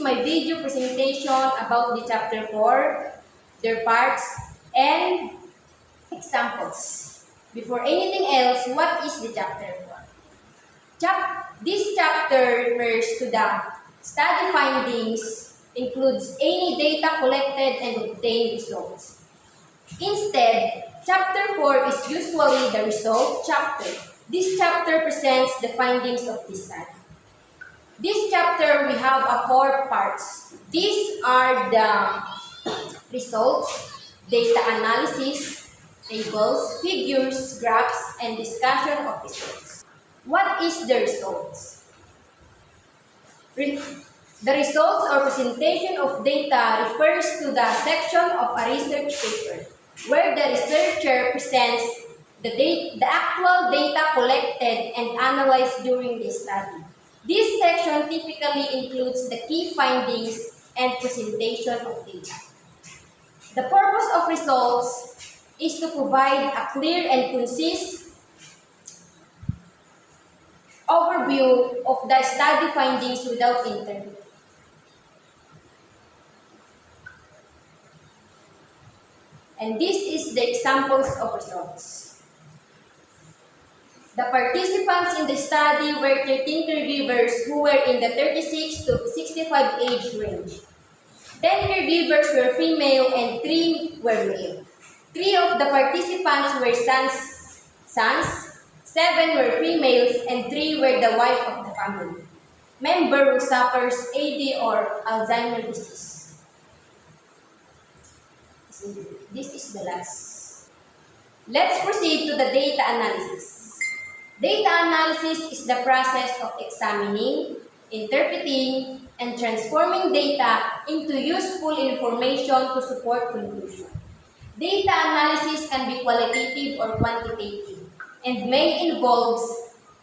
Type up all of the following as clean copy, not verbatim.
my video presentation about the chapter 4, their parts, and examples. Before anything else, what is the chapter 4? This chapter refers to the study findings, includes any data collected and obtained results. Instead, chapter 4 is usually the result chapter. This chapter presents the findings of this study. This chapter, we have 4 parts. These are the results, data analysis, tables, figures, graphs, and discussion of results. What is the results? The results or presentation of data refers to the section of a research paper where the researcher presents the actual data collected and analyzed during the study. This section typically includes the key findings and presentation of data. The purpose of results is to provide a clear and concise overview of the study findings without interruption. And this is the examples of results. The participants in the study were 13 caregivers who were in the 36 to 65 age range. 10 caregivers were female and 3 were male. 3 of the participants were sons, 7 were females, and 3 were the wife of the family member who suffers AD or Alzheimer's disease. This is the last. Let's proceed to the data analysis. Data analysis is the process of examining, interpreting, and transforming data into useful information to support conclusion. Data analysis can be qualitative or quantitative and may involve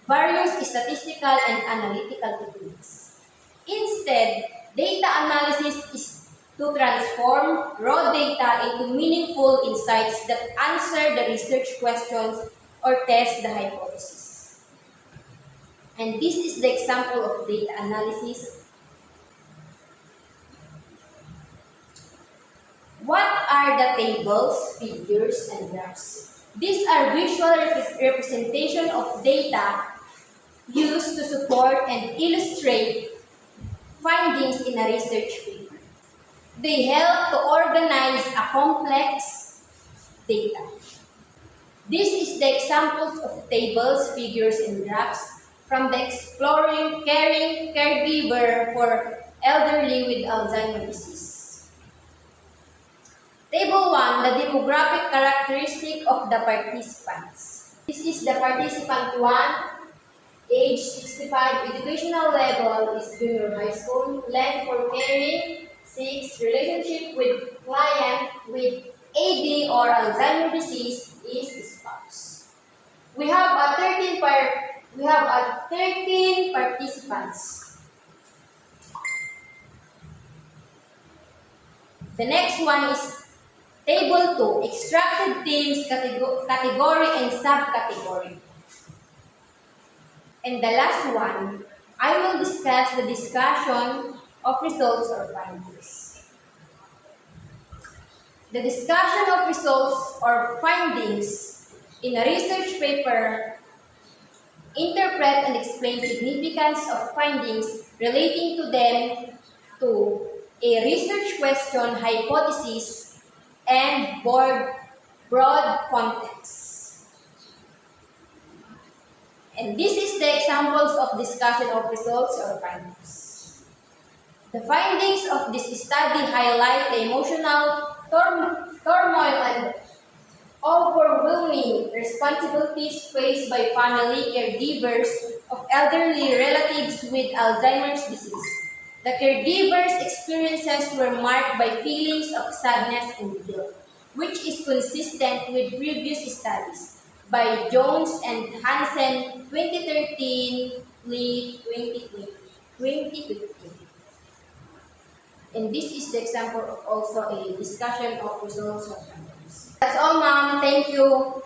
various statistical and analytical techniques. Instead, data analysis is to transform raw data into meaningful insights that answer the research questions or test the hypothesis. And this is the example of data analysis. What are the tables, figures, and graphs? These are visual representation of data used to support and illustrate findings in a research paper. They help to organize a complex data. This is the examples of tables, figures, and graphs from the Exploring Caring Caregiver for Elderly with Alzheimer's Disease. Table 1, the demographic characteristic of the participants. This is the participant 1, age 65, educational level is junior high school, length for caring, 6, relationship with client with AD or Alzheimer's disease is spouse. We have 13 participants. The next one is table 2, extracted themes, category and subcategory. And the last one, I will discuss the discussion of results or findings. The discussion of results or findings in a research paper interpret and explain significance of findings relating to them to a research question, hypothesis, and broad context. And this is the examples of discussion of results or findings. The findings of this study highlight the emotional turmoil and overwhelming responsibilities faced by family caregivers of elderly relatives with Alzheimer's disease. The caregivers' experiences were marked by feelings of sadness and guilt, which is consistent with previous studies by Jones and Hansen 2013, Lee 2015. And this is the example of also a discussion of results of findings. That's all, ma'am. Thank you.